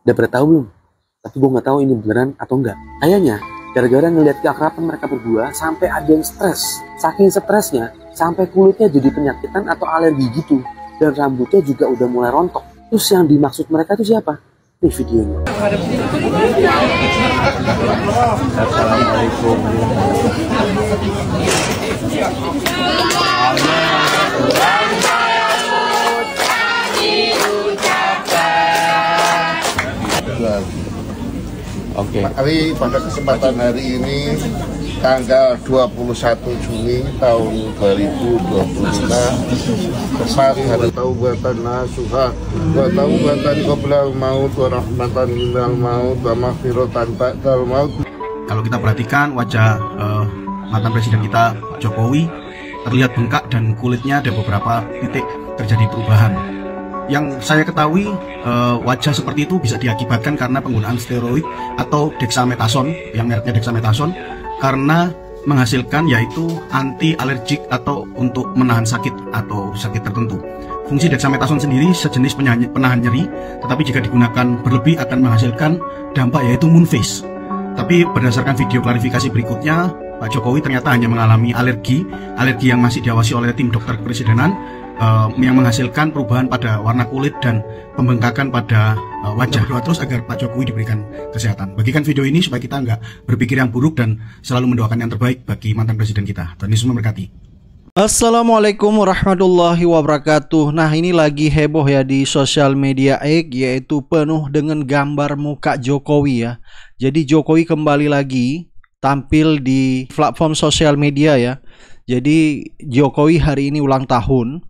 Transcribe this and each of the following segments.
Udah pernah tahu belum? Tapi gue nggak tahu ini beneran atau enggak. Kayaknya gara-gara ngelihat keakraban mereka berdua sampai ada yang stres. Saking stresnya sampai kulitnya jadi penyakitan atau alergi gitu. Dan rambutnya juga udah mulai rontok. Terus yang dimaksud mereka itu siapa? Nih videonya. Assalamualaikum. Oke. Mari pada kesempatan hari ini tanggal 21 Juni tahun 2025 tepat hari taubatan nasuha wa taubatan qabla maut wa rahmatan minal maut wa maghfiratan ba'dal maut. Kalau kita perhatikan wajah mantan presiden kita Pak Jokowi terlihat bengkak dan kulitnya ada beberapa titik terjadi perubahan. Yang saya ketahui wajah seperti itu bisa diakibatkan karena penggunaan steroid atau dexamethasone, yang mereknya dexamethasone, karena menghasilkan yaitu anti alergik atau untuk menahan sakit atau sakit tertentu. Fungsi dexamethasone sendiri sejenis penahan nyeri, tetapi jika digunakan berlebih akan menghasilkan dampak yaitu moon face. Tapi berdasarkan video klarifikasi berikutnya, Pak Jokowi ternyata hanya mengalami alergi yang masih diawasi oleh tim dokter kepresidenan, yang menghasilkan perubahan pada warna kulit dan pembengkakan pada wajah. Doa terus agar Pak Jokowi diberikan kesehatan. Bagikan video ini supaya kita nggak berpikir yang buruk dan selalu mendoakan yang terbaik bagi mantan presiden kita. Tuhan Yesus memberkati. Assalamualaikum warahmatullahi wabarakatuh. Nah, ini lagi heboh ya di sosial media X, yaitu penuh dengan gambar muka Jokowi ya. Jadi Jokowi kembali lagi tampil di platform sosial media ya. Jadi Jokowi hari ini ulang tahun.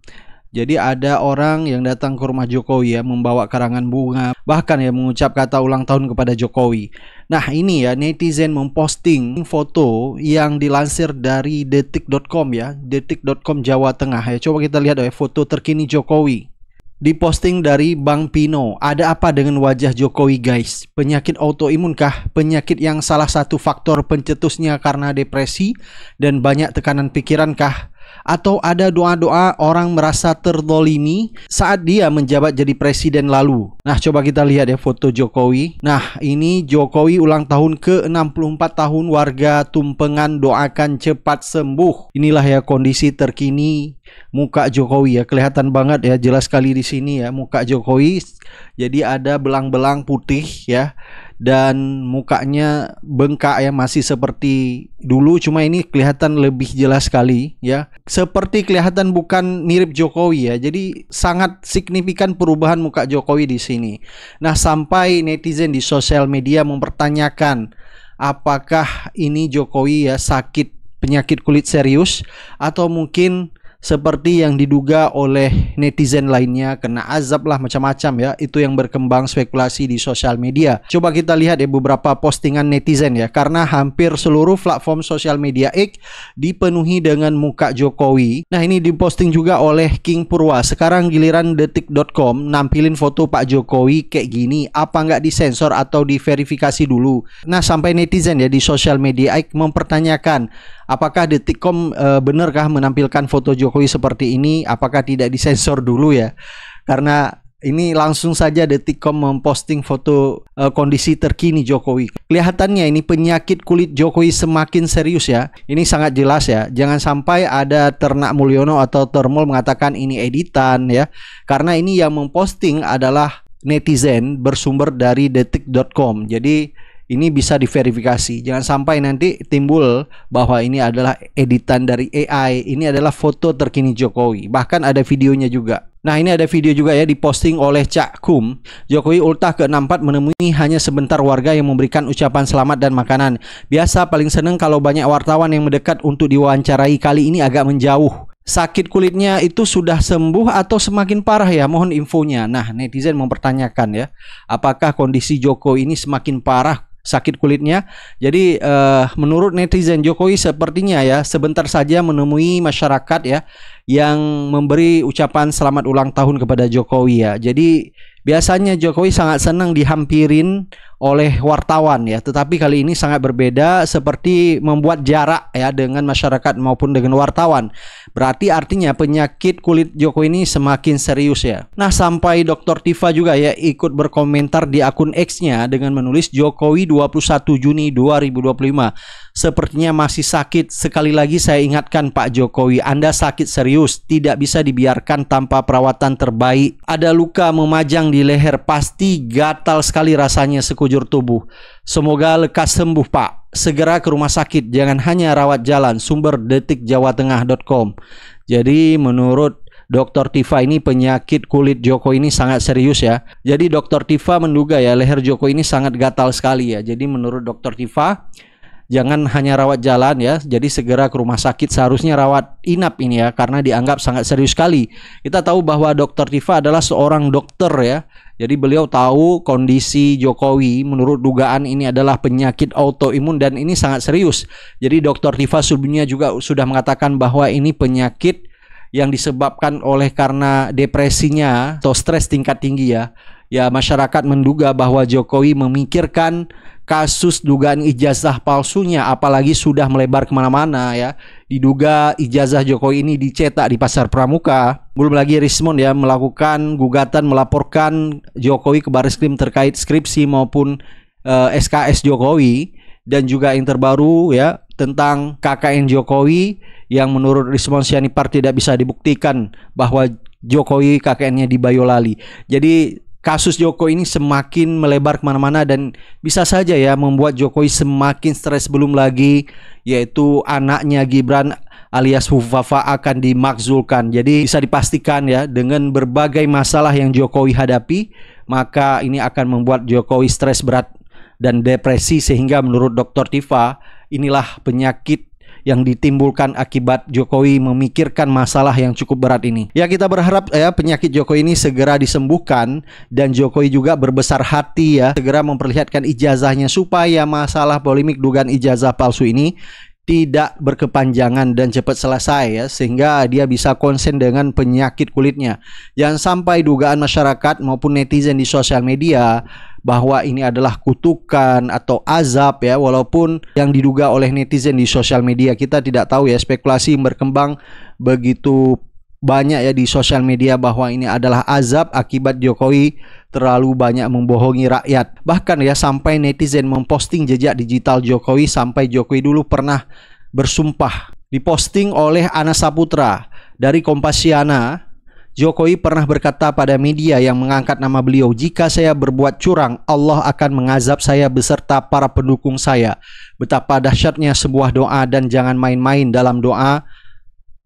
Jadi ada orang yang datang ke rumah Jokowi ya, membawa karangan bunga, bahkan ya mengucap kata ulang tahun kepada Jokowi. Nah ini ya, netizen memposting foto yang dilansir dari detik.com ya, detik.com Jawa Tengah ya. Coba kita lihat ya foto terkini Jokowi. Diposting dari Bang Pino. Ada apa dengan wajah Jokowi guys? Penyakit autoimun kah? Penyakit yang salah satu faktor pencetusnya karena depresi dan banyak tekanan pikiran kah? Atau ada doa-doa orang merasa terzolimi saat dia menjabat jadi presiden lalu? Nah coba kita lihat ya foto Jokowi. Nah ini Jokowi ulang tahun ke-64 tahun, warga Tumpengan doakan cepat sembuh. Inilah ya kondisi terkini muka Jokowi ya, kelihatan banget ya, jelas sekali di sini ya muka Jokowi. Jadi ada belang-belang putih ya, dan mukanya bengkak ya, masih seperti dulu, cuma ini kelihatan lebih jelas sekali ya. Seperti kelihatan bukan mirip Jokowi ya. Jadi sangat signifikan perubahan muka Jokowi di sini. Nah, sampai netizen di sosial media mempertanyakan apakah ini Jokowi ya sakit penyakit kulit serius atau mungkin seperti yang diduga oleh netizen lainnya, kena azab lah macam-macam ya. Itu yang berkembang spekulasi di sosial media. Coba kita lihat ya beberapa postingan netizen ya, karena hampir seluruh platform sosial media X dipenuhi dengan muka Jokowi. Nah ini diposting juga oleh King Purwa. Sekarang giliran detik.com nampilin foto Pak Jokowi kayak gini, apa nggak disensor atau diverifikasi dulu? Nah sampai netizen ya di sosial media X mempertanyakan apakah detik.com benarkah menampilkan foto Jokowi seperti ini, apakah tidak disensor dulu ya? Karena ini langsung saja detik.com memposting foto kondisi terkini Jokowi. Kelihatannya ini penyakit kulit Jokowi semakin serius ya. Ini sangat jelas ya. Jangan sampai ada Ternak Mulyono atau Termol mengatakan ini editan ya. Karena ini yang memposting adalah netizen bersumber dari detik.com. Jadi ini bisa diverifikasi. Jangan sampai nanti timbul bahwa ini adalah editan dari AI. Ini adalah foto terkini Jokowi. Bahkan ada videonya juga. Nah ini ada video juga ya diposting oleh Cak Kum. Jokowi ultah ke-64 menemui hanya sebentar warga yang memberikan ucapan selamat dan makanan. Biasa paling seneng kalau banyak wartawan yang mendekat untuk diwawancarai, kali ini agak menjauh. Sakit kulitnya itu sudah sembuh atau semakin parah ya? Mohon infonya. Nah netizen mempertanyakan ya, apakah kondisi Jokowi ini semakin parah sakit kulitnya? Jadi menurut netizen, Jokowi sepertinya ya sebentar saja menemui masyarakat ya yang memberi ucapan selamat ulang tahun kepada Jokowi ya. Jadi biasanya Jokowi sangat senang dihampirin oleh wartawan ya, tetapi kali ini sangat berbeda, seperti membuat jarak ya dengan masyarakat maupun dengan wartawan. Berarti artinya penyakit kulit Jokowi ini semakin serius ya. Nah, sampai Dr. Tifa juga ya ikut berkomentar di akun X-nya dengan menulis Jokowi 21 Juni 2025. Sepertinya masih sakit. Sekali lagi saya ingatkan Pak Jokowi, Anda sakit serius, tidak bisa dibiarkan tanpa perawatan terbaik. Ada luka memajang di leher, pasti gatal sekali rasanya sekujur tubuh. Semoga lekas sembuh Pak. Segera ke rumah sakit, jangan hanya rawat jalan. Sumber detikjawatengah.com. Jadi menurut Dr. Tifa ini penyakit kulit Jokowi ini sangat serius ya. Jadi Dr. Tifa menduga ya leher Jokowi ini sangat gatal sekali ya. Jadi menurut Dr. Tifa, jangan hanya rawat jalan ya, jadi segera ke rumah sakit, seharusnya rawat inap ini ya, karena dianggap sangat serius sekali. Kita tahu bahwa Dr. Tifa adalah seorang dokter ya, jadi beliau tahu kondisi Jokowi, menurut dugaan ini adalah penyakit autoimun dan ini sangat serius. Jadi Dr. Tifa sebelumnya juga sudah mengatakan bahwa ini penyakit yang disebabkan oleh karena depresinya atau stres tingkat tinggi ya. Ya, masyarakat menduga bahwa Jokowi memikirkan kasus dugaan ijazah palsunya, apalagi sudah melebar kemana-mana ya. Diduga ijazah Jokowi ini dicetak di Pasar Pramuka. Belum lagi Rismond ya melakukan gugatan melaporkan Jokowi ke Barreskrim terkait skripsi maupun SKS Jokowi. Dan juga yang terbaru ya tentang KKN Jokowi yang menurut Rismond Sianipar tidak bisa dibuktikan bahwa Jokowi KKN-nya di Bayolali. Jadi kasus Jokowi ini semakin melebar kemana-mana dan bisa saja ya membuat Jokowi semakin stres. Belum lagi yaitu anaknya Gibran alias Fufafa akan dimakzulkan. Jadi bisa dipastikan ya dengan berbagai masalah yang Jokowi hadapi, maka ini akan membuat Jokowi stres berat dan depresi, sehingga menurut Dr. Tifa inilah penyakit yang ditimbulkan akibat Jokowi memikirkan masalah yang cukup berat ini. Ya, kita berharap ya penyakit Jokowi ini segera disembuhkan dan Jokowi juga berbesar hati ya segera memperlihatkan ijazahnya supaya masalah polemik dugaan ijazah palsu ini tidak berkepanjangan dan cepat selesai ya, sehingga dia bisa konsen dengan penyakit kulitnya. Jangan sampai dugaan masyarakat maupun netizen di sosial media bahwa ini adalah kutukan atau azab ya, walaupun yang diduga oleh netizen di sosial media, kita tidak tahu ya, spekulasi berkembang begitu banyak ya di sosial media bahwa ini adalah azab akibat Jokowi terlalu banyak membohongi rakyat. Bahkan ya sampai netizen memposting jejak digital Jokowi, sampai Jokowi dulu pernah bersumpah. Diposting oleh Ana Saputra dari Kompasiana. Jokowi pernah berkata pada media yang mengangkat nama beliau, "Jika saya berbuat curang, Allah akan mengazab saya beserta para pendukung saya." Betapa dahsyatnya sebuah doa dan jangan main-main dalam doa.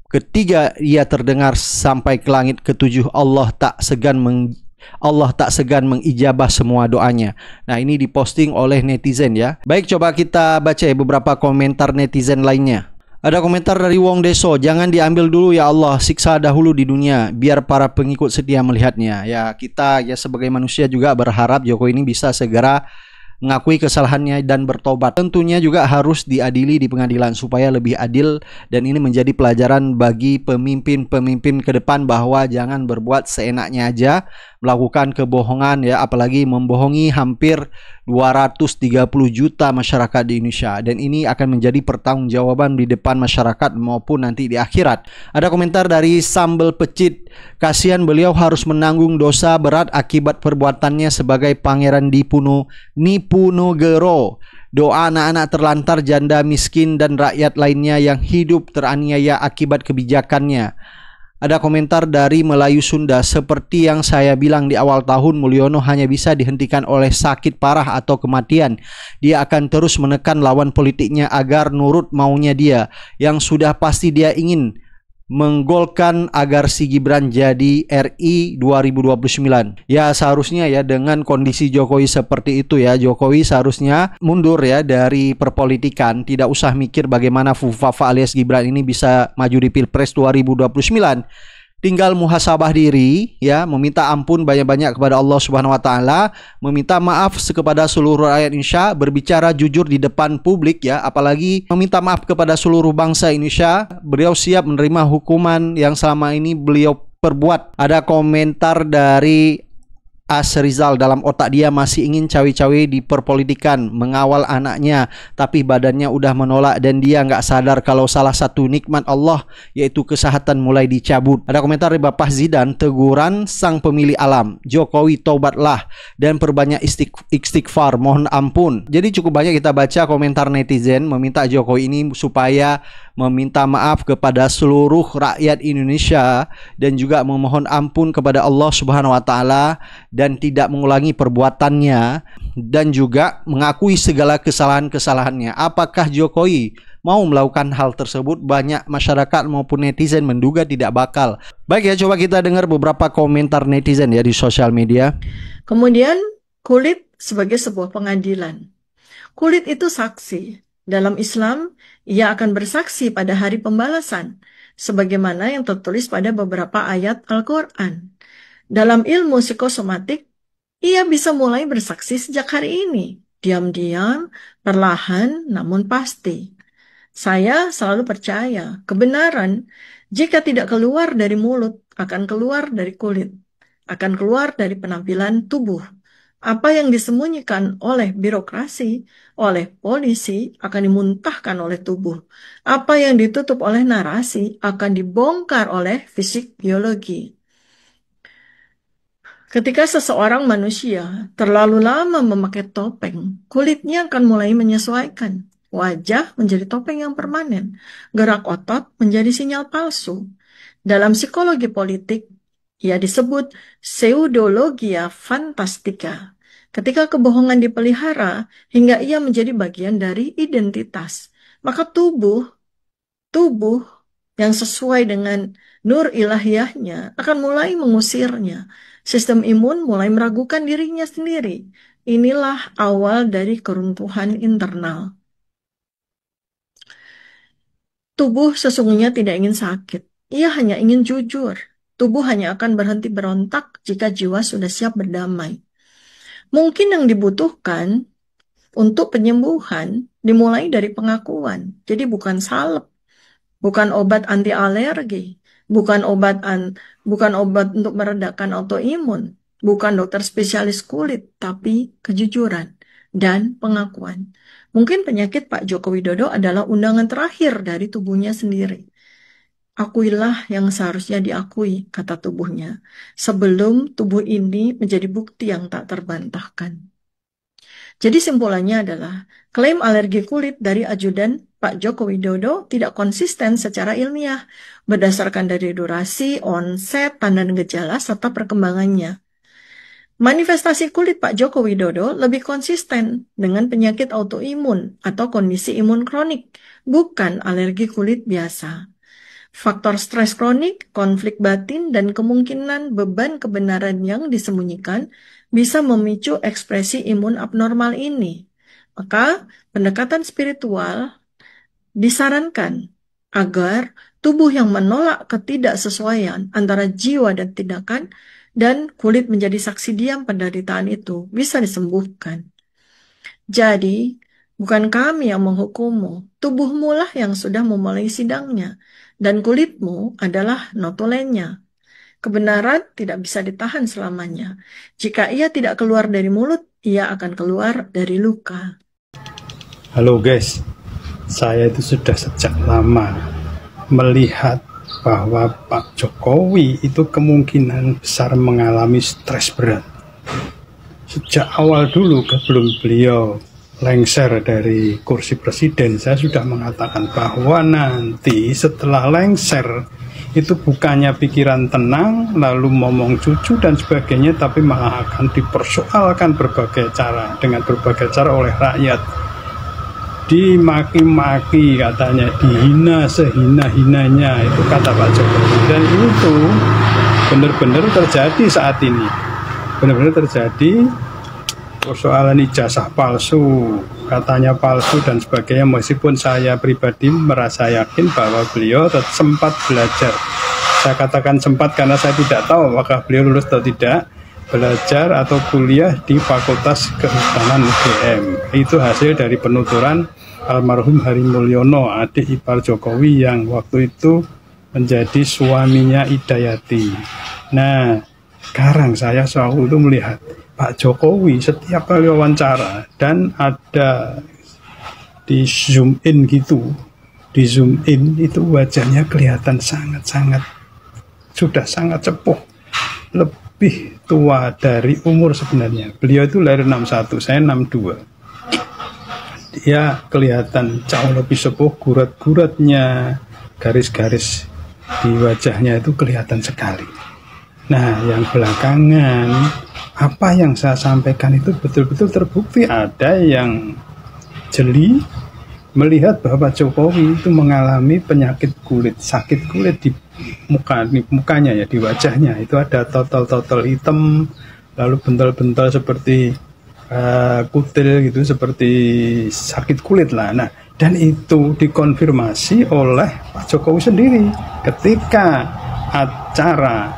Ketiga ia terdengar sampai ke langit ketujuh, Allah tak segan mengijabah semua doanya. Nah, ini diposting oleh netizen ya. Baik, coba kita baca ya beberapa komentar netizen lainnya. Ada komentar dari Wong Deso, "Jangan diambil dulu ya Allah, siksa dahulu di dunia biar para pengikut setia melihatnya." Ya, kita ya sebagai manusia juga berharap Jokowi ini bisa segera mengakui kesalahannya dan bertobat. Tentunya juga harus diadili di pengadilan supaya lebih adil, dan ini menjadi pelajaran bagi pemimpin-pemimpin ke depan bahwa jangan berbuat seenaknya aja, melakukan kebohongan ya, apalagi membohongi hampir 230 juta masyarakat di Indonesia, dan ini akan menjadi pertanggungjawaban di depan masyarakat maupun nanti di akhirat. Ada komentar dari Sambal Pecit, "Kasihan beliau harus menanggung dosa berat akibat perbuatannya sebagai Pangeran Diponegoro. Doa anak-anak terlantar, janda miskin dan rakyat lainnya yang hidup teraniaya akibat kebijakannya." Ada komentar dari Melayu Sunda, "Seperti yang saya bilang di awal tahun, Mulyono hanya bisa dihentikan oleh sakit parah atau kematian. Dia akan terus menekan lawan politiknya agar nurut maunya dia, yang sudah pasti dia ingin menggolkan agar si Gibran jadi RI 2029. Ya, seharusnya ya dengan kondisi Jokowi seperti itu ya, Jokowi seharusnya mundur ya dari perpolitikan, tidak usah mikir bagaimana Fufafa alias Gibran ini bisa maju di Pilpres 2029. Tinggal muhasabah diri ya, meminta ampun banyak-banyak kepada Allah Subhanahu wa taala, meminta maaf kepada seluruh rakyat Indonesia, berbicara jujur di depan publik ya, apalagi meminta maaf kepada seluruh bangsa Indonesia. Beliau siap menerima hukuman yang selama ini beliau perbuat. Ada komentar dari Asrizal dalam otak dia masih ingin cawe-cawe di perpolitikan, mengawal anaknya, tapi badannya udah menolak dan dia nggak sadar kalau salah satu nikmat Allah yaitu kesehatan mulai dicabut. Ada komentar dari Bapak Zidan, teguran sang pemilik alam, Jokowi tobatlah dan perbanyak istighfar, mohon ampun. Jadi cukup banyak kita baca komentar netizen meminta Jokowi ini supaya meminta maaf kepada seluruh rakyat Indonesia dan juga memohon ampun kepada Allah Subhanahu wa taala dan tidak mengulangi perbuatannya dan juga mengakui segala kesalahan-kesalahannya. Apakah Jokowi mau melakukan hal tersebut? Banyak masyarakat maupun netizen menduga tidak bakal. Baik ya, coba kita dengar beberapa komentar netizen ya di sosial media. Kemudian kulit sebagai sebuah pengadilan. Kulit itu saksi. Dalam Islam, ia akan bersaksi pada hari pembalasan, sebagaimana yang tertulis pada beberapa ayat Al-Quran. Dalam ilmu psikosomatik, ia bisa mulai bersaksi sejak hari ini, diam-diam, perlahan, namun pasti. Saya selalu percaya, kebenaran, jika tidak keluar dari mulut, akan keluar dari kulit, akan keluar dari penampilan tubuh. Apa yang disembunyikan oleh birokrasi, oleh polisi, akan dimuntahkan oleh tubuh. Apa yang ditutup oleh narasi, akan dibongkar oleh fisik biologi. Ketika seseorang manusia terlalu lama memakai topeng, kulitnya akan mulai menyesuaikan. Wajah menjadi topeng yang permanen. Gerak otot menjadi sinyal palsu. Dalam psikologi politik, ia disebut pseudologia fantastika. Ketika kebohongan dipelihara hingga ia menjadi bagian dari identitas, maka tubuh yang sesuai dengan nur ilahiyahnya akan mulai mengusirnya. Sistem imun mulai meragukan dirinya sendiri. Inilah awal dari keruntuhan internal. Tubuh sesungguhnya tidak ingin sakit. Ia hanya ingin jujur. Tubuh hanya akan berhenti berontak jika jiwa sudah siap berdamai. Mungkin yang dibutuhkan untuk penyembuhan dimulai dari pengakuan. Jadi bukan salep, bukan obat anti alergi, bukan obat untuk meredakan autoimun, bukan dokter spesialis kulit, tapi kejujuran dan pengakuan. Mungkin penyakit Pak Joko Widodo adalah undangan terakhir dari tubuhnya sendiri. Akuilah yang seharusnya diakui, kata tubuhnya, sebelum tubuh ini menjadi bukti yang tak terbantahkan. Jadi simpulannya adalah, klaim alergi kulit dari ajudan Pak Joko Widodo tidak konsisten secara ilmiah, berdasarkan dari durasi, onset, tanda dan gejala, serta perkembangannya. Manifestasi kulit Pak Joko Widodo lebih konsisten dengan penyakit autoimun atau kondisi imun kronik, bukan alergi kulit biasa. Faktor stres kronik, konflik batin, dan kemungkinan beban kebenaran yang disembunyikan bisa memicu ekspresi imun abnormal ini. Maka, pendekatan spiritual disarankan agar tubuh yang menolak ketidaksesuaian antara jiwa dan tindakan dan kulit menjadi saksi diam penderitaan itu bisa disembuhkan. Jadi, bukan kami yang menghukummu, tubuhmu lah yang sudah memulai sidangnya, dan kulitmu adalah notulennya. Kebenaran tidak bisa ditahan selamanya. Jika ia tidak keluar dari mulut, ia akan keluar dari luka. Halo guys, saya itu sudah sejak lama melihat bahwa Pak Jokowi itu kemungkinan besar mengalami stres berat. Sejak awal dulu sebelum beliau lengser dari kursi presiden, saya sudah mengatakan bahwa nanti setelah lengser itu bukannya pikiran tenang lalu ngomong cucu dan sebagainya, tapi malah akan dipersoalkan berbagai cara, dengan berbagai cara oleh rakyat, dimaki-maki katanya, dihina sehina-hinanya, itu kata Pak Jokowi. Dan itu benar-benar terjadi saat ini, benar-benar terjadi. Persoalan ijazah palsu, katanya palsu dan sebagainya, meskipun saya pribadi merasa yakin bahwa beliau sempat belajar. Saya katakan sempat karena saya tidak tahu apakah beliau lulus atau tidak, belajar atau kuliah di Fakultas Kehutanan UGM. Itu hasil dari penuturan almarhum Hari Mulyono, adik ipar Jokowi yang waktu itu menjadi suaminya Idayati. Nah, Sekarang saya selalu itu melihat Pak Jokowi setiap kali wawancara dan ada di zoom in gitu, di zoom in itu wajahnya kelihatan sangat sudah sangat sepuh, lebih tua dari umur sebenarnya. Beliau itu lahir 61, saya 62. Dia kelihatan jauh lebih sepuh, gurat-guratnya, garis-garis di wajahnya itu kelihatan sekali. Nah, yang belakangan, apa yang saya sampaikan itu betul-betul terbukti. Ada yang jeli melihat bahwa Jokowi itu mengalami penyakit kulit, sakit kulit di mukanya ya, di wajahnya. Itu ada total hitam, lalu bental-bental seperti kutil gitu, seperti sakit kulit lah. Nah, dan itu dikonfirmasi oleh Pak Jokowi sendiri ketika acara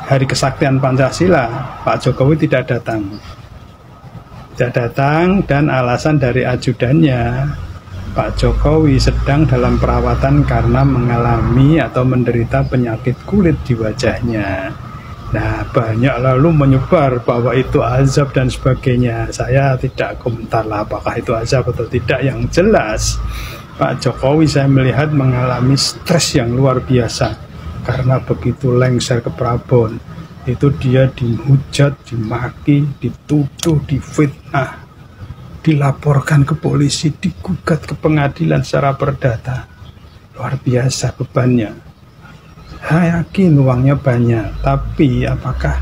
Hari Kesaktian Pancasila. Pak Jokowi tidak datang, dan alasan dari ajudannya, Pak Jokowi sedang dalam perawatan karena mengalami atau menderita penyakit kulit di wajahnya. Nah, banyak lalu menyebar bahwa itu azab dan sebagainya. Saya tidak komentar lah apakah itu azab atau tidak. Yang jelas Pak Jokowi saya melihat mengalami stres yang luar biasa karena begitu lengser ke Prabon. Itu dia dihujat, dimaki, dituduh, difitnah, dilaporkan ke polisi, digugat ke pengadilan secara perdata. Luar biasa bebannya. Saya yakin uangnya banyak, tapi apakah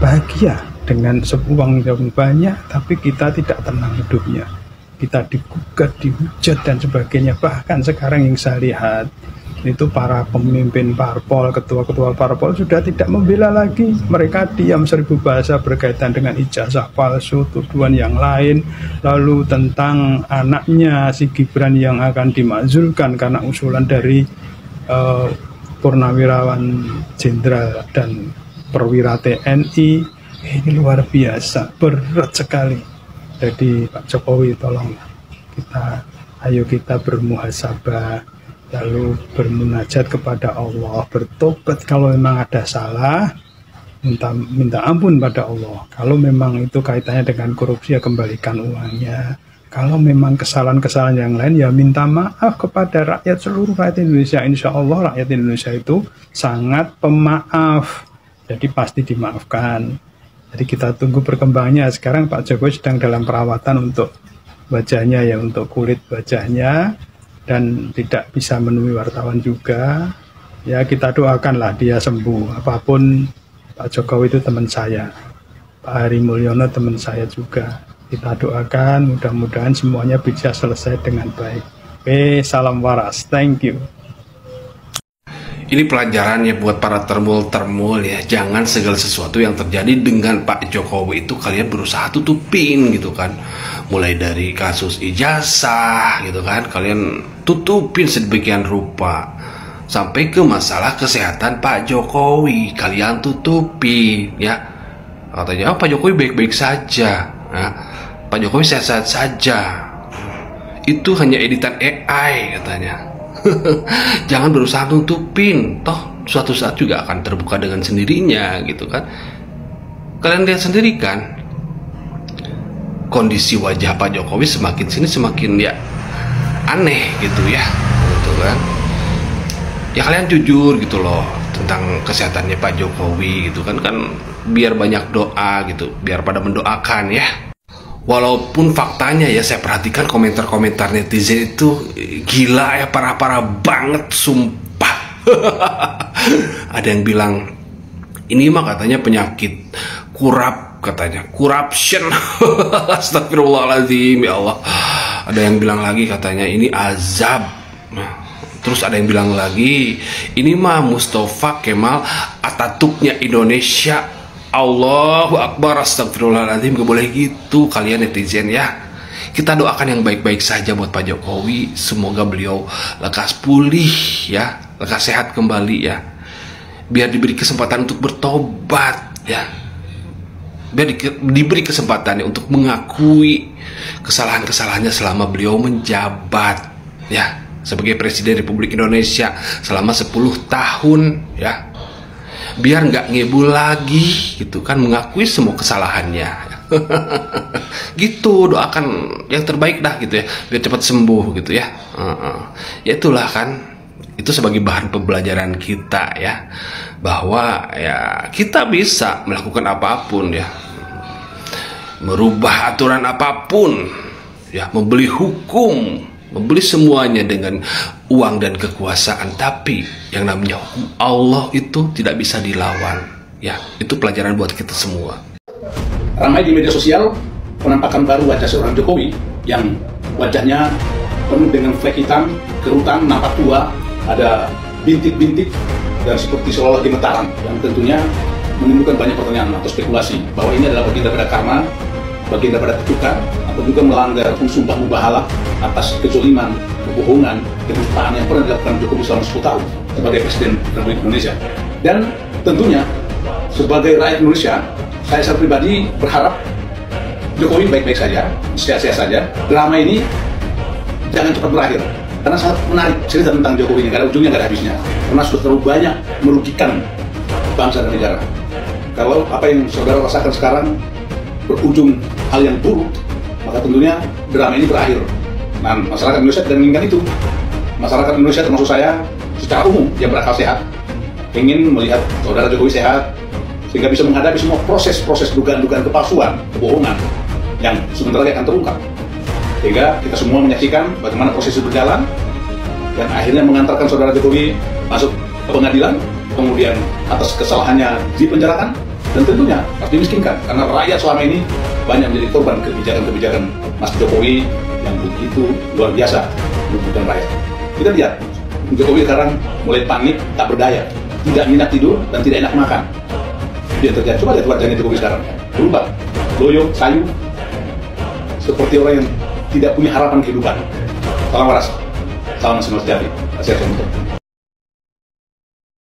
bahagia dengan uang yang banyak, tapi kita tidak tenang hidupnya. Kita digugat, dihujat dan sebagainya. Bahkan sekarang yang saya lihat, itu para pemimpin parpol, ketua-ketua parpol sudah tidak membela lagi. Mereka diam 1000 bahasa berkaitan dengan ijazah palsu, tuduhan yang lain, lalu tentang anaknya si Gibran yang akan dimakzulkan karena usulan dari Purnawirawan Jenderal dan Perwira TNI. Ini luar biasa, berat sekali. Jadi Pak Jokowi, tolong ayo kita bermuhasabah, lalu bermunajat kepada Allah, bertobat kalau memang ada salah, minta ampun pada Allah. Kalau memang itu kaitannya dengan korupsi, ya kembalikan uangnya. Kalau memang kesalahan-kesalahan yang lain, ya minta maaf kepada rakyat, seluruh rakyat Indonesia. Insya Allah rakyat Indonesia itu sangat pemaaf, jadi pasti dimaafkan. Jadi kita tunggu perkembangannya. Sekarang Pak Jokowi sedang dalam perawatan untuk wajahnya ya, untuk kulit wajahnya, dan tidak bisa menemui wartawan juga. Ya kita doakanlah dia sembuh. Apapun, Pak Jokowi itu teman saya, Pak Hari Mulyono teman saya juga. Kita doakan mudah-mudahan semuanya bisa selesai dengan baik. Oke, salam waras. Thank you. Ini pelajarannya buat para termul ya. Jangan segala sesuatu yang terjadi dengan Pak Jokowi itu kalian berusaha tutupin gitu kan. Mulai dari kasus ijazah gitu kan, kalian tutupin sedemikian rupa. Sampai ke masalah kesehatan Pak Jokowi, kalian tutupin ya. Katanya Pak Jokowi baik-baik saja. Nah, Pak Jokowi sehat-sehat saja. Itu hanya editan AI katanya. Jangan berusaha tutupin, toh suatu saat juga akan terbuka dengan sendirinya gitu kan. Kalian lihat sendiri kan, kondisi wajah Pak Jokowi semakin sini semakin ya aneh gitu ya, gitu kan. Ya kalian jujur gitu loh tentang kesehatannya Pak Jokowi gitu kan biar banyak doa gitu, biar pada mendoakan ya. Walaupun faktanya ya saya perhatikan komentar-komentar netizen itu gila ya, parah-parah banget sumpah. Ada yang bilang ini mah katanya penyakit kurap, katanya corruption. Astagfirullahaladzim ya Allah. Ada yang bilang lagi katanya ini azab. Terus ada yang bilang lagi ini mah Mustafa Kemal Atatürknya Indonesia. Allahu Akbar, astagfirullahaladzim. Gak boleh gitu kalian netizen ya. Kita doakan yang baik-baik saja buat Pak Jokowi. Semoga beliau lekas pulih ya, lekas sehat kembali ya. Biar diberi kesempatan untuk bertobat ya. Biar diberi kesempatan untuk mengakui kesalahan-kesalahannya selama beliau menjabat ya sebagai Presiden Republik Indonesia selama 10 tahun ya. biar nggak ngebul lagi gitu kan, mengakui semua kesalahannya. Gitu, doakan yang terbaik dah gitu ya, biar cepat sembuh gitu ya. Ya itulah kan, itu sebagai bahan pembelajaran kita ya, bahwa ya kita bisa melakukan apapun ya, merubah aturan apapun ya, membeli hukum, membeli semuanya dengan uang dan kekuasaan, tapi yang namanya hukum Allah itu tidak bisa dilawan ya. Itu pelajaran buat kita semua. Ramai di media sosial penampakan baru wajah seorang Jokowi yang wajahnya penuh dengan flek hitam, kerutan, nampak tua, ada bintik-bintik dan seperti seolah gemetaran, yang tentunya menimbulkan banyak pertanyaan atau spekulasi bahwa ini adalah bagian daripada karma, bagian daripada kutukan, atau juga melanggar sumpah mubahalah atas kezoliman, kebohongan, kedustaan yang pernah dilakukan Jokowi selama 10 tahun sebagai Presiden Republik Indonesia. Dan tentunya sebagai rakyat Indonesia, saya secara pribadi berharap Jokowi baik-baik saja, sehat-sehat saja. Drama ini jangan cepat berakhir, karena sangat menarik cerita tentang Jokowi ini, karena ujungnya nggak ada habisnya, karena sudah terlalu banyak merugikan bangsa dan negara. Kalau apa yang saudara rasakan sekarang berujung hal yang buruk, maka tentunya drama ini berakhir. Nah, masyarakat Indonesia tidak menginginkan itu. Masyarakat Indonesia termasuk saya secara umum yang berakal sehat ingin melihat saudara Jokowi sehat, sehingga bisa menghadapi semua proses-proses dugaan-dugaan kepalsuan, kebohongan yang sebentar lagi akan terungkap. Sehingga kita semua menyaksikan bagaimana proses itu berjalan dan akhirnya mengantarkan saudara Jokowi masuk ke pengadilan, kemudian atas kesalahannya dipenjarakan, dan tentunya harus dimiskinkan karena rakyat selama ini banyak menjadi korban kebijakan-kebijakan Mas Jokowi yang begitu luar biasa merugikan rakyat. Kita lihat Jokowi sekarang mulai panik, tak berdaya, tidak minat tidur dan tidak enak makan. Dia terjadi. Coba lihat wajahnya Jokowi sekarang, berubah, loyo, sayu, seperti orang yang tidak punya harapan kehidupan. Salam waras, salam nasional sejati.